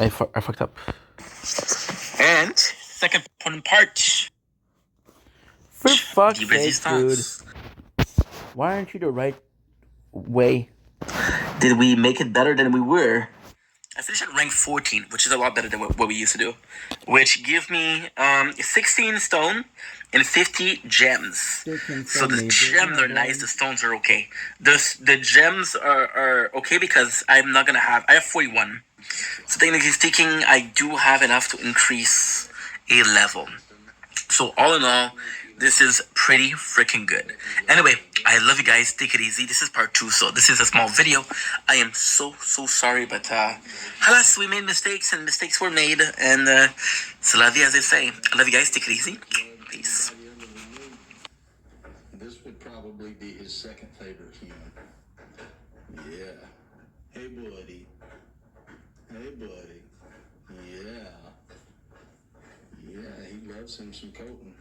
I fucked up. And second important part. For fuck's Deep sake, dude. Why aren't you the right way? Did we make it better than we were? I finished at rank 14, which is a lot better than what we used to do. Which give me 16 stone and 50 gems. So the gems are nice, the stones are okay. The gems are okay because I'm not gonna have... I have 41. So technically speaking, I do have enough to increase a level. So all in all, this is pretty freaking good. Anyway, I love you guys. Take it easy. This is part 2, so this is a small video. I am so sorry, but halas, we made mistakes and mistakes were made, and c'est la vie, as they say. I love you guys. Take it easy. Peace. This would probably be his second favorite human. Yeah. Hey, buddy. Hey, buddy. Yeah. Yeah, he loves him some coating.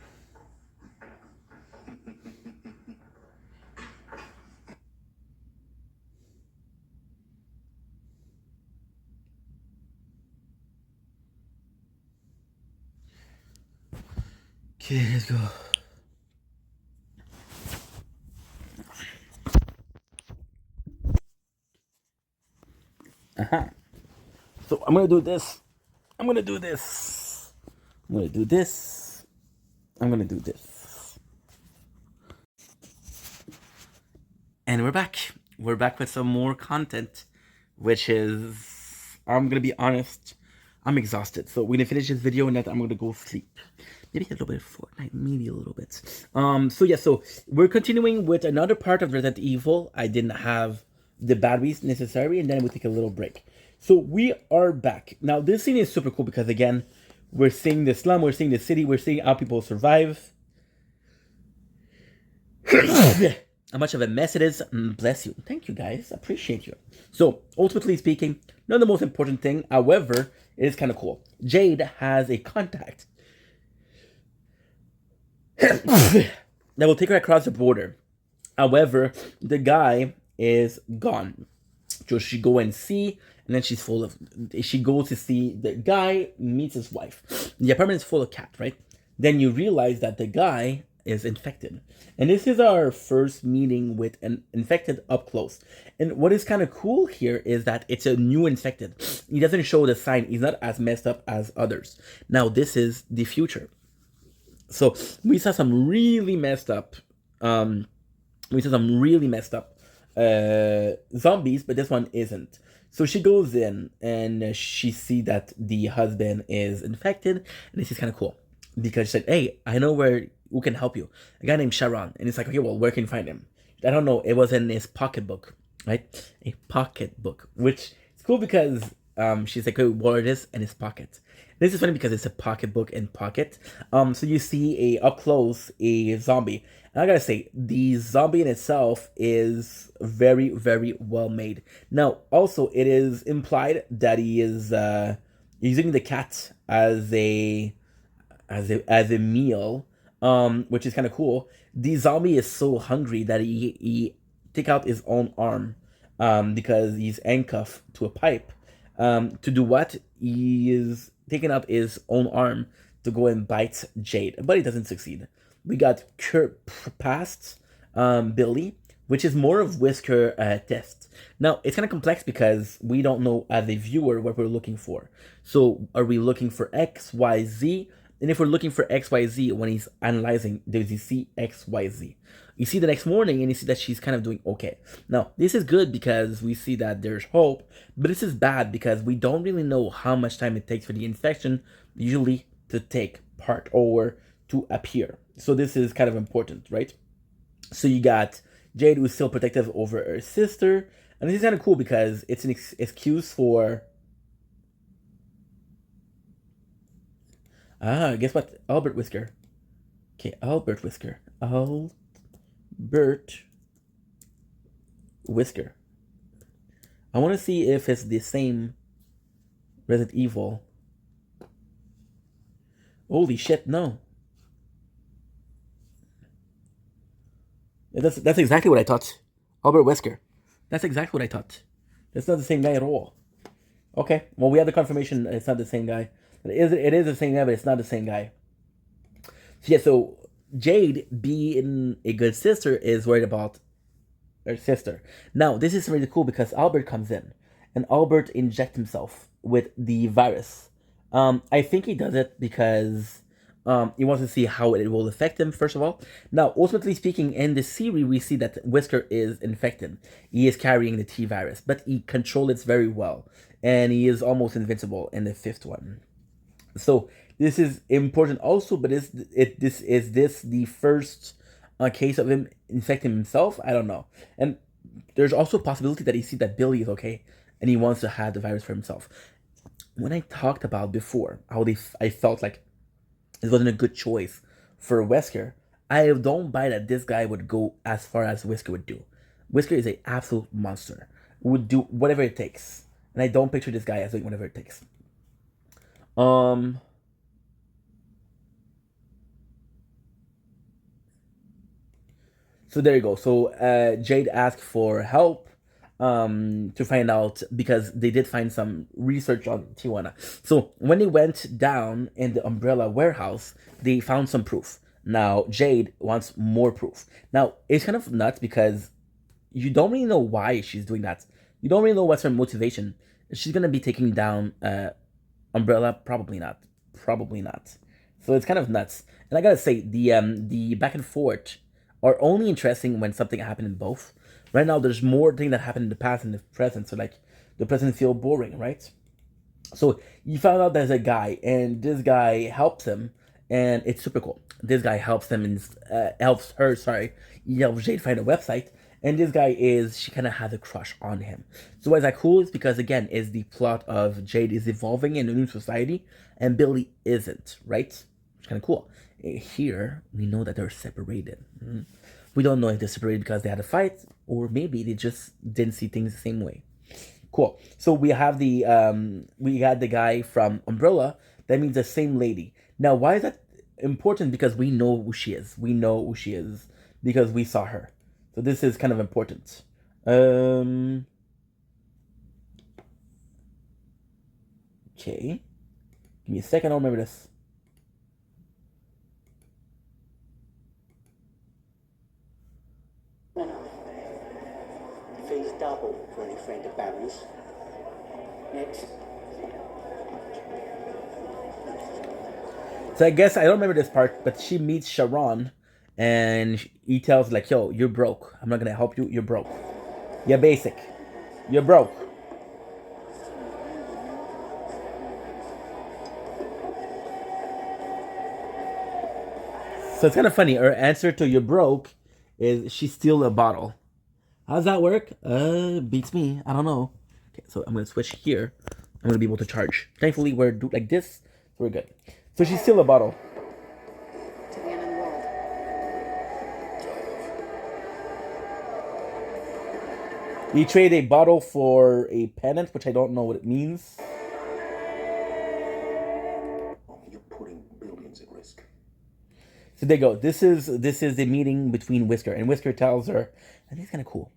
Okay, let's go. So I'm gonna do this. I'm gonna do this. I'm gonna do this. I'm gonna do this. And we're back. We're back with some more content, which is, I'm gonna be honest, I'm exhausted. So we're gonna finish this video and then I'm gonna go sleep. Maybe a little bit of Fortnite, maybe a little bit. So yeah, so we're continuing with another part of Resident Evil. I didn't have the batteries necessary, and then we take a little break. So we are back. Now this scene is super cool because again, we're seeing the slum, we're seeing the city, we're seeing how people survive. How much of a mess it is. Bless you. Thank you guys. Appreciate you. So ultimately speaking, not the most important thing. However, it is kind of cool. Jade has a contact that will take her across the border. However, the guy is gone. So she go and see, and then she goes to see the guy, meets his wife. The apartment is full of cats, right? Then you realize that the guy is infected. And this is our first meeting with an infected up close. And what is kind of cool here is that it's a new infected. He doesn't show the sign. He's not as messed up as others. Now, this is the future. So we saw some really messed up zombies, but this one isn't. So she goes in and she see that the husband is infected, and this is kind of cool because she said, "Hey, I know who can help you. A guy named Sharon." And it's like, "Okay, well, where can you find him?" I don't know. It was in his pocketbook, right? A pocketbook, which is cool because she's like, "Oh, what it is in his pocket." This is funny because it's a pocketbook in pocket. So you see up close a zombie. And I gotta say, the zombie in itself is very, very well made. Now, also, it is implied that he is using the cat as a meal, which is kind of cool. The zombie is so hungry that he take out his own arm because he's handcuffed to a pipe. To do what? He is taking out his own arm to go and bite Jade, but he doesn't succeed. We got past Billy, which is more of Whisker test. Now, it's kind of complex because we don't know as a viewer what we're looking for. So, are we looking for X, Y, Z? And if we're looking for X, Y, Z, when he's analyzing, does he see X, Y, Z? You see the next morning and you see that she's kind of doing okay. Now, this is good because we see that there's hope, but this is bad because we don't really know how much time it takes for the infection usually to take part or to appear. So this is kind of important, right? So you got Jade, who's still protective over her sister, and this is kind of cool because it's an excuse for... guess what? Albert Whisker. Okay, Albert Whisker. Albert Whisker. I want to see if it's the same Resident Evil. Holy shit, no. That's exactly what I thought. Albert Wesker. That's exactly what I thought. That's not the same guy at all. Okay. Well, we have the confirmation it's not the same guy. It is the same guy, but it's not the same guy. So, yeah, so Jade, being a good sister, is worried about her sister. Now, this is really cool because Albert comes in, and Albert injects himself with the virus. I think he does it because he wants to see how it will affect him, first of all. Now, ultimately speaking, in the series, we see that Whisker is infected. He is carrying the T virus, but he controls it very well, and he is almost invincible in the fifth one. So this is important also, but is this the first case of him infecting himself? I don't know. And there's also a possibility that he sees that Billy is okay and he wants to have the virus for himself. When I talked about before how I felt like it wasn't a good choice for Wesker, I don't buy that this guy would go as far as Wesker would do. Wesker is an absolute monster. Would do whatever it takes, and I don't picture this guy as doing whatever it takes. Um, So there you go. So Jade asked for help to find out because they did find some research on Tijuana. So when they went down in the Umbrella warehouse, they found some proof. Now Jade wants more proof. Now it's kind of nuts because you don't really know why she's doing that. You don't really know what's her motivation. She's gonna be taking down Umbrella? Probably not. Probably not. So it's kind of nuts. And I gotta say, the back and forth are only interesting when something happened in both. Right now, there's more thing that happened in the past and the present. So like the present feel boring, right? So you found out there's a guy, and this guy helps him, and it's super cool. This guy helps him and helps her. Sorry, he helps Jade find a website, and this guy is she kind of has a crush on him. So why is that cool? Is because again, is the plot of Jade is evolving in a new society, and Billy isn't, right? It's kind of cool. Here we know that they're separated. We don't know if they're separated because they had a fight, or maybe they just didn't see things the same way. Cool. So we have we had the guy from Umbrella. That means the same lady. Now, why is that important? Because we know who she is. We know who she is because we saw her. So this is kind of important. Okay. Give me a second. I'll remember this. Face double for any friend of Barry's. Next. So I guess I don't remember this part, but she meets Sharon, and he tells like, "Yo, you're broke. I'm not gonna help you. You're broke. You're basic. You're broke." So it's kind of funny. Her answer to "you're broke" is she steal a bottle. How does that work? Beats me. I don't know. Okay, so I'm gonna switch here. I'm gonna be able to charge. Thankfully, we're like this, so we're good. So she steal a bottle. To the end of the world. You trade a bottle for a pennant, which I don't know what it means. You're putting billions at risk. So there you go. This is the meeting between Whisker, and Whisker tells her, and it's kind of cool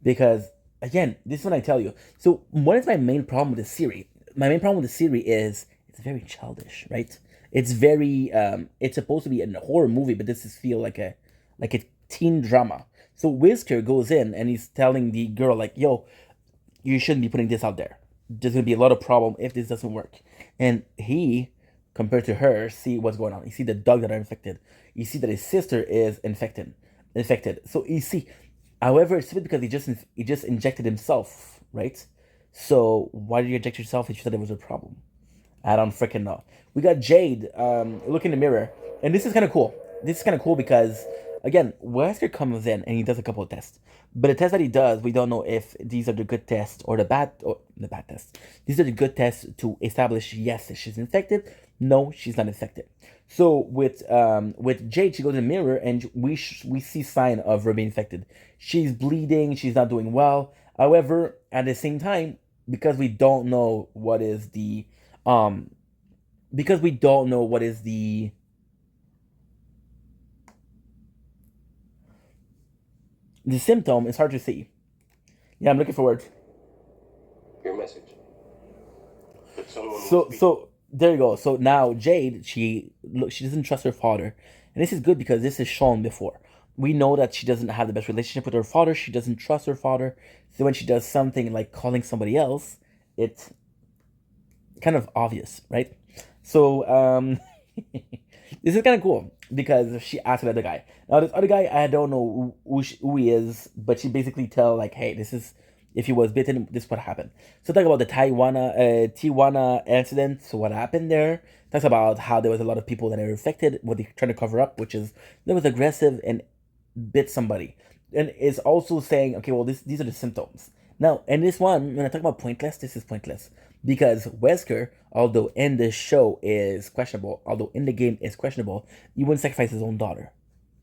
because again, this is what I tell you. So what is my main problem with the series? My main problem with the series is it's very childish, right? It's very it's supposed to be a horror movie, but this is feel like a teen drama. So Whisker goes in and he's telling the girl like, "Yo, you shouldn't be putting this out there. There's gonna be a lot of problem if this doesn't work." And he, compared to her, see what's going on. You see the dogs that are infected. You see that his sister is infected. So you see, however, it's because he just injected himself, right? So why did you inject yourself if you thought it was a problem? I don't freaking know. We got Jade look in the mirror, and this is kind of cool. This is kind of cool because again, Wesker comes in and he does a couple of tests, but the tests that he does, we don't know if these are the good tests or the bad tests. These are the good tests to establish yes, she's infected. No, she's not infected. So with Jade, she goes in the mirror and we see sign of her being infected. She's bleeding. She's not doing well. However, at the same time, because we don't know what is the um because we don't know what is the symptom, it's hard to see. Yeah, I'm looking forward. Your message. So there you go. So now Jade, she doesn't trust her father, and this is good because this is shown before. We know that she doesn't have the best relationship with her father. She doesn't trust her father. So when she does something like calling somebody else, it's kind of obvious, right? So this is kind of cool because she asked the other guy. Now this other guy, I don't know who he is, but she basically tell like, hey, this is if he was bitten, this what happened. So talk about the Tijuana incident. So what happened there? Talks about how there was a lot of people that are affected. What they're trying to cover up, which is there was aggressive and bit somebody, and it's also saying, okay, well, these are the symptoms. Now, in this one, when I talk about pointless, this is pointless because Wesker, although in the show is questionable, although in the game is questionable, he wouldn't sacrifice his own daughter,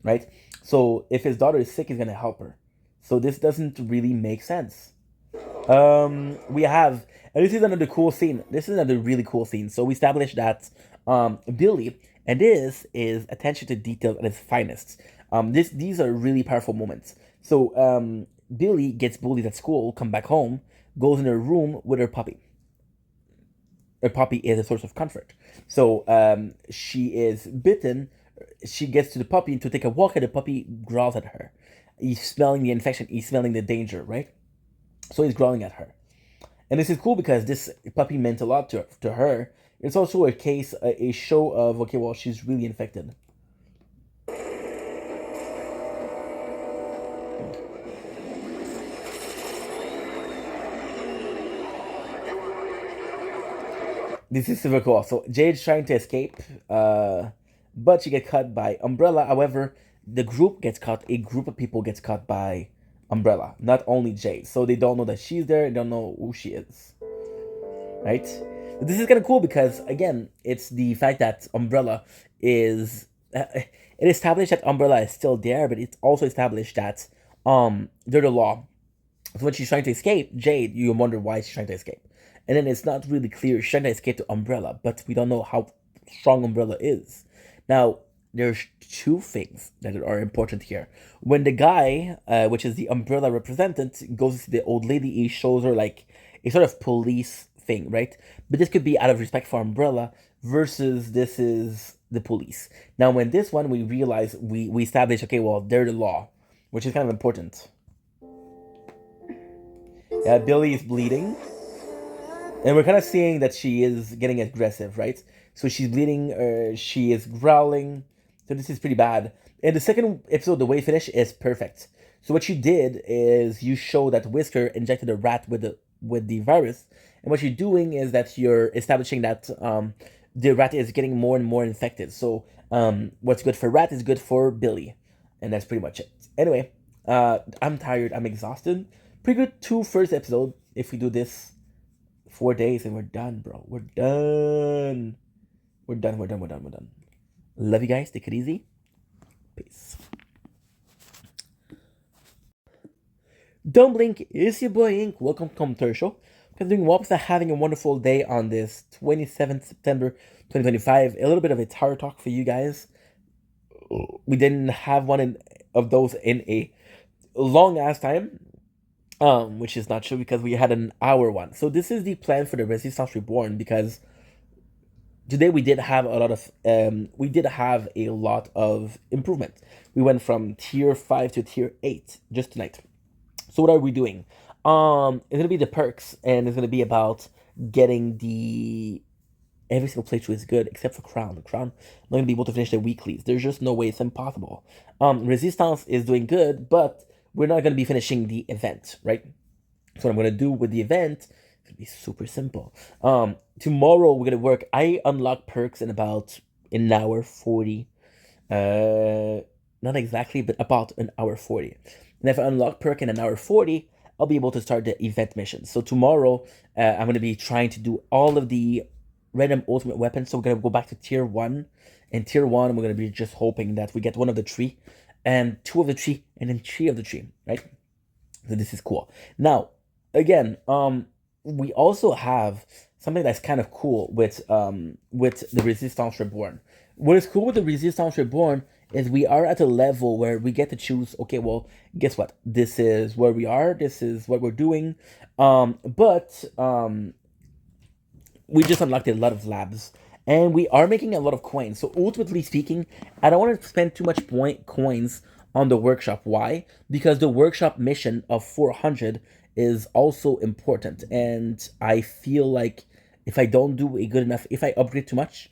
right? So if his daughter is sick, he's gonna help her. So this doesn't really make sense. We have, and this is another cool scene. This is another really cool scene. So we established that Billy, and this is attention to detail at its finest. These are really powerful moments. So Billy gets bullied at school, come back home, goes in her room with her puppy. Her puppy is a source of comfort. So she is bitten. She gets to the puppy to take a walk, and the puppy growls at her. He's smelling the infection. He's smelling the danger, right? So he's growling at her. And this is cool because this puppy meant a lot to her. It's also a case, a show of, okay, well, she's really infected. This is super cool. So Jade's trying to escape, but she gets caught by Umbrella. However, the group gets caught. A group of people gets caught by Umbrella, not only Jade. So they don't know that she's there. They don't know who she is, right? This is kind of cool because again, it's the fact that Umbrella is. It established that Umbrella is still there, but it's also established that they're the law. So when she's trying to escape, Jade, you wonder why she's trying to escape. And then it's not really clear she's trying to escape to Umbrella, but we don't know how strong Umbrella is. Now, there's two things that are important here. When the guy, which is the Umbrella representative, goes to see the old lady, he shows her like a sort of police thing, right? But this could be out of respect for Umbrella versus this is the police. Now, when this one, we realize, we establish, okay, well, they're the law, which is kind of important. Yeah, Billy is bleeding. And we're kind of seeing that she is getting aggressive, right? So she's bleeding, she is growling. So this is pretty bad. In the second episode, the way it finished is perfect. So what you did is you show that Whisker injected a rat with the virus. And what you're doing is that you're establishing that the rat is getting more and more infected. So what's good for rat is good for Billy. And that's pretty much it. Anyway, I'm tired. I'm exhausted. Pretty good 2 first episode if we do this 4 days and we're done, bro. We're done. We're done. Love you guys. Take it easy. Peace. Don't blink. It's your boy Ink. Welcome to Commentary Show. I'm doing well. Having a wonderful day on this 27th September 2025. A little bit of a tower talk for you guys. We didn't have one of those in a long ass time. Which is not true because we had an hour one. So this is the plan for the Resistance Reborn because today we did have a lot of improvement. We went from tier 5 to tier 8 just tonight. So what are we doing? It's gonna be the perks, and it's gonna be about getting every single playthrough is good except for Crown. The Crown, I'm not gonna be able to finish the weeklies. There's just no way, it's impossible. Resistance is doing good, but we're not going to be finishing the event, right? So what I'm going to do with the event is going to be super simple. Tomorrow we're going to work. I unlock perks in about an hour 40. Not exactly, but about an hour 40. And if I unlock perk in an hour 40, I'll be able to start the event mission. So tomorrow I'm going to be trying to do all of the random ultimate weapons. So we're going to go back to tier 1. And tier 1, we're going to be just hoping that we get one of the 3. And 2 of the 3, and then 3 of the 3, right? So this is cool. Now, again, we also have something that's kind of cool with the Resistance Reborn. What is cool with the Resistance Reborn is we are at a level where we get to choose, okay, well, guess what? This is where we are. This is what we're doing. But we just unlocked a lot of labs, and we are making a lot of coins. So ultimately speaking, I don't want to spend too much coins on the workshop. Why? Because the workshop mission of 400 is also important, and I feel like if I don't do a good enough, if I upgrade too much,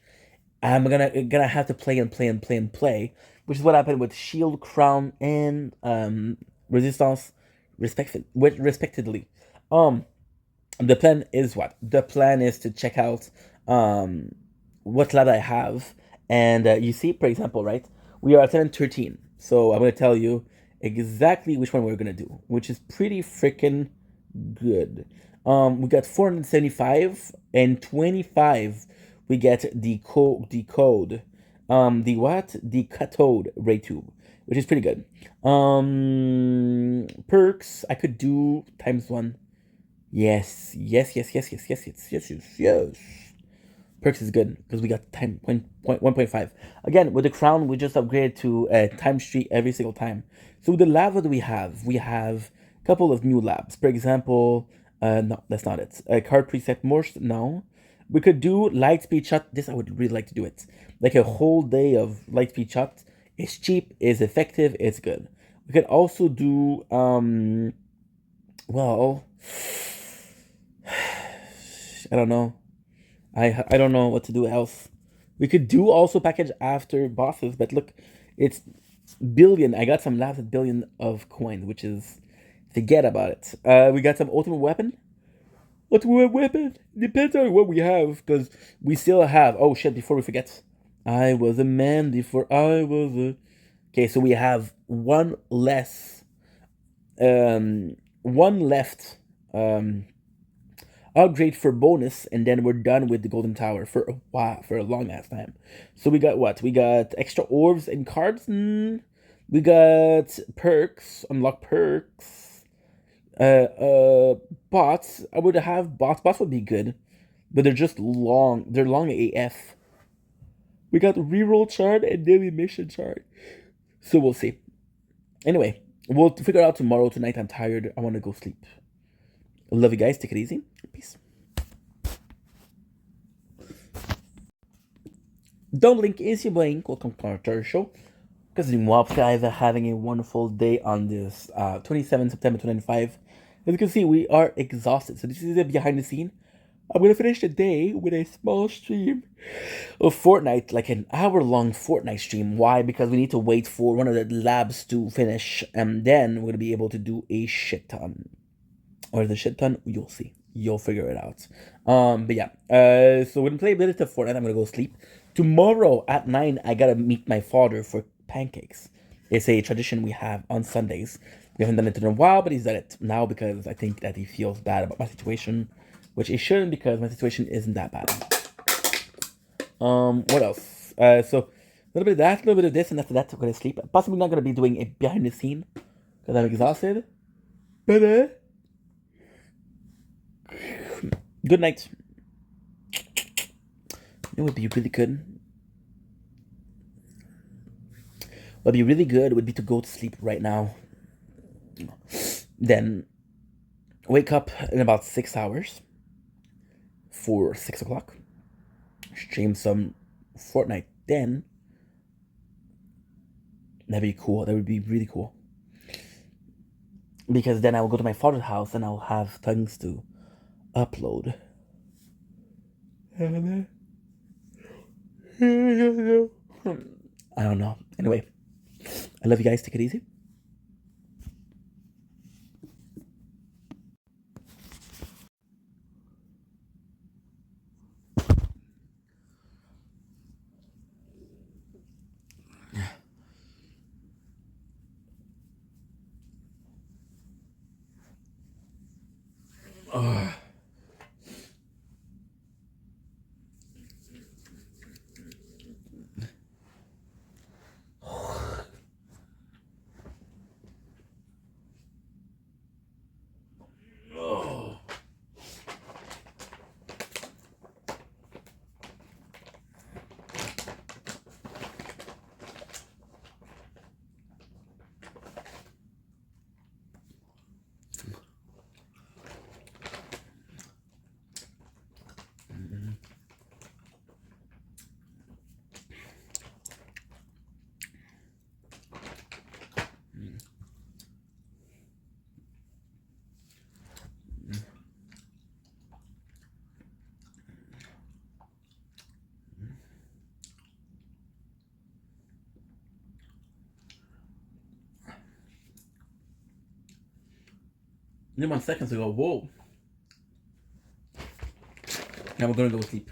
I'm gonna have to play and play and play and play, which is what happened with Shield, Crown, and Resistance, respectively. Um, the plan is what? The plan is to check out what lab I have, and you see, for example, right? We are at 713, so I'm gonna tell you exactly which one we're gonna do, which is pretty freaking good. We got 475 and 25. We get the code, the what? The cathode ray tube, which is pretty good. Perks I could do ×1. Yes. Perks is good because we got time 1.5. Again, with the crown, we just upgraded to time street every single time. So the lab, what do we have? We have a couple of new labs. For example, no, that's not it. Card preset Morse, no. We could do light speed shot. This I would really like to do it. Like a whole day of light speed shot. It's cheap, it's effective, it's good. We could also do well, I don't know. I don't know what to do else. We could do also package after bosses, but look, it's billion. I got some labs at billion of coins, which is forget about it. We got some ultimate weapon. Ultimate weapon depends on what we have, because we still have. Oh shit! Before we forget, I was a man before I was a. Okay, so we have one less. One left. Upgrade for bonus, and then we're done with the golden tower for a while, for a long ass time. So we got what? We got extra orbs and cards. We got perks, unlock perks. Bots. I would have bots. Bots would be good, but they're just long. They're long AF. We got reroll chart and daily mission chart. So we'll see. Anyway, we'll figure it out tomorrow. Tonight I'm tired. I want to go sleep. Love you guys. Take it easy. Peace. Don't link is your blank. Welcome to our show. Because you guys are having a wonderful day on this 27 September 2025. As you can see, we are exhausted. So this is the behind the scene. I'm going to finish the day with a small stream of Fortnite, like an hour-long Fortnite stream. Why? Because we need to wait for one of the labs to finish, and then we're going to be able to do a shit ton. Or the shit ton, you'll see. You'll figure it out. But yeah, so we're going to play a bit of Fortnite. I'm going to go sleep. Tomorrow at 9, I got to meet my father for pancakes. It's a tradition we have on Sundays. We haven't done it in a while, but he's done it now because I think that he feels bad about my situation, which he shouldn't, because my situation isn't that bad. What else? So a little bit of that, a little bit of this, and after that, we're gonna sleep. Possibly not gonna be doing a behind the scene because I'm exhausted. But good night. It would be really good. What would be really good would be to go to sleep right now. Then wake up in about 6 hours for 6 o'clock. Stream some Fortnite then. That'd be cool. That would be really cool. Because then I will go to my father's house and I'll have things to upload. I don't know. Anyway, I love you guys. Take it easy. Only 1 second ago. Whoa. Now we're gonna go sleep.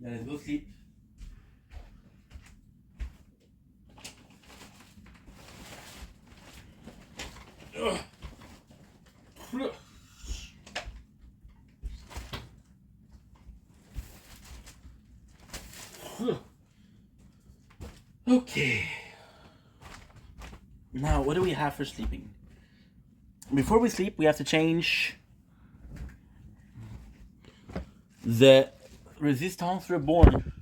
Yeah, let's go sleep. Okay. Now, what do we have for sleeping? Before we sleep, we have to change the Resistance Reborn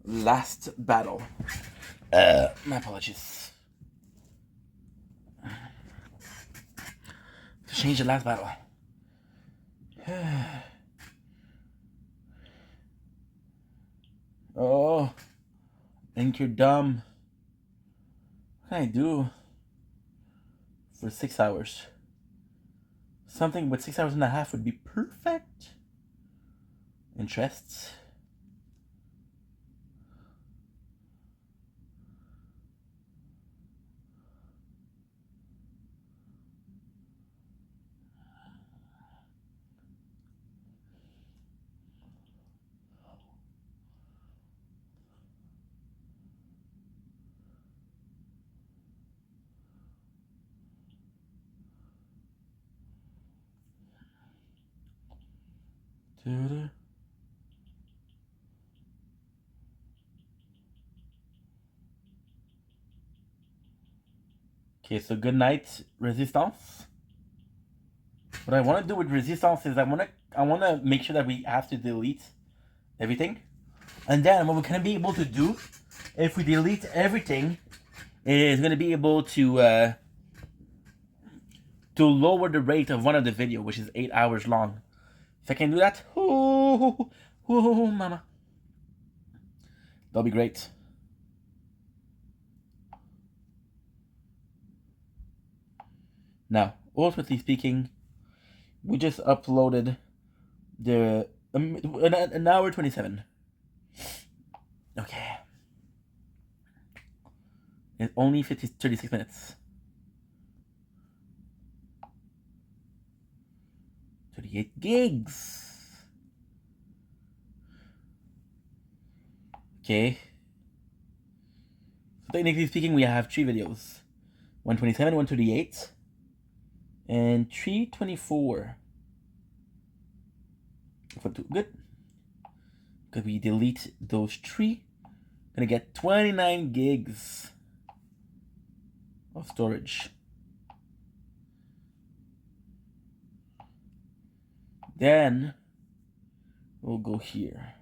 last battle. My apologies. To change the last battle. Oh, think you're dumb. What can I do for 6 hours? Something with 6 hours and a half would be perfect. Interests. Okay, so good night, Resistance. What I want to do with Resistance is I want to make sure that we have to delete everything, and then what we're gonna be able to do, if we delete everything, is gonna be able to lower the rate of one of the video, which is 8 hours long. If I can do that, oh mama, that'll be great. Now, ultimately speaking, we just uploaded the an hour 27. Okay, it's only 36 minutes. 38 gigs. Okay. So technically speaking, we have 3 videos. 127, 138, and 324. Good. Because we delete those 3, gonna get 29 gigs of storage. Then we'll go here.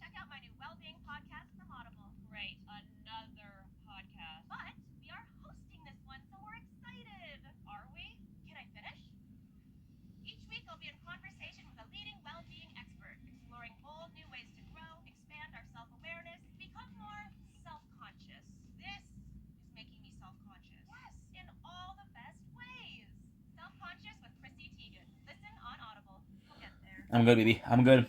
Check out my new well-being podcast from Audible. Great, another podcast. But we are hosting this one, so we're excited. Are we? Can I finish? Each week I'll be in conversation with a leading well-being expert, exploring bold new ways to grow, expand our self-awareness, become more self-conscious. This is making me self-conscious. Yes, in all the best ways. Self-conscious with Chrissy Teigen. Listen on Audible. We'll get there. I'm good, baby. I'm good.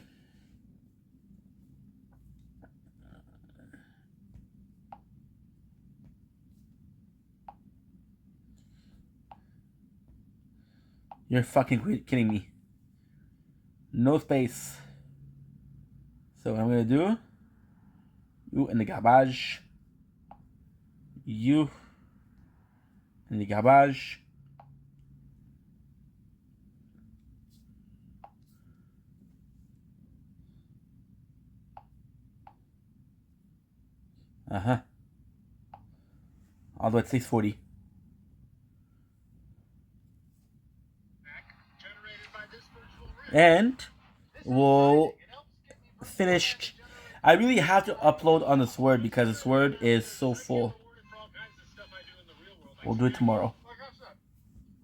You're fucking kidding me. No space. So what I'm gonna do, you in the garbage. You in the garbage. I'll do it 640. And we'll finish. I really have to upload on the Sword because the Sword is so full. We'll do it tomorrow. Like I said,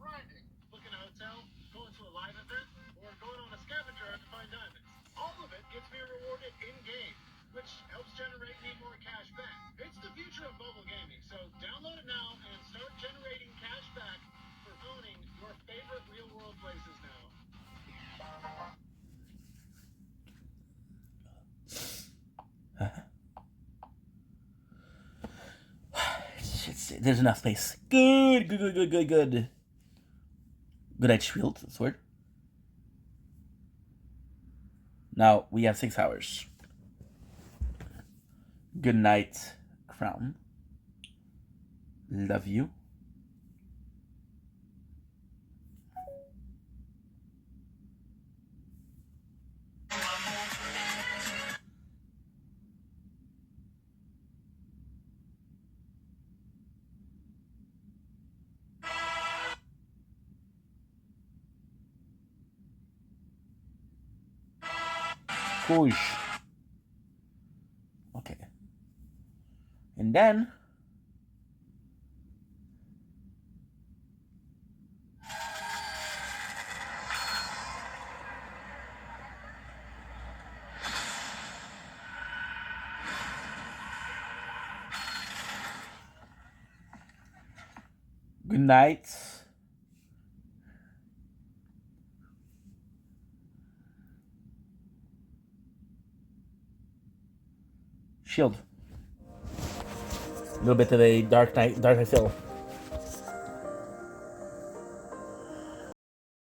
grinding, booking a hotel, going to a live event, or going on a scavenger hunt to find diamonds. All of it gets me rewarded in-game, which helps generate me more cash back. It's the future of mobile gaming, so download it now and start generating cash back for owning your favorite real-world places now. There's enough space. Good. Good night, Shield Sword. Now we have 6 hours. Good night, Crown. Love you. Push. Okay. And then good night. Shield. A little bit of a dark night feel.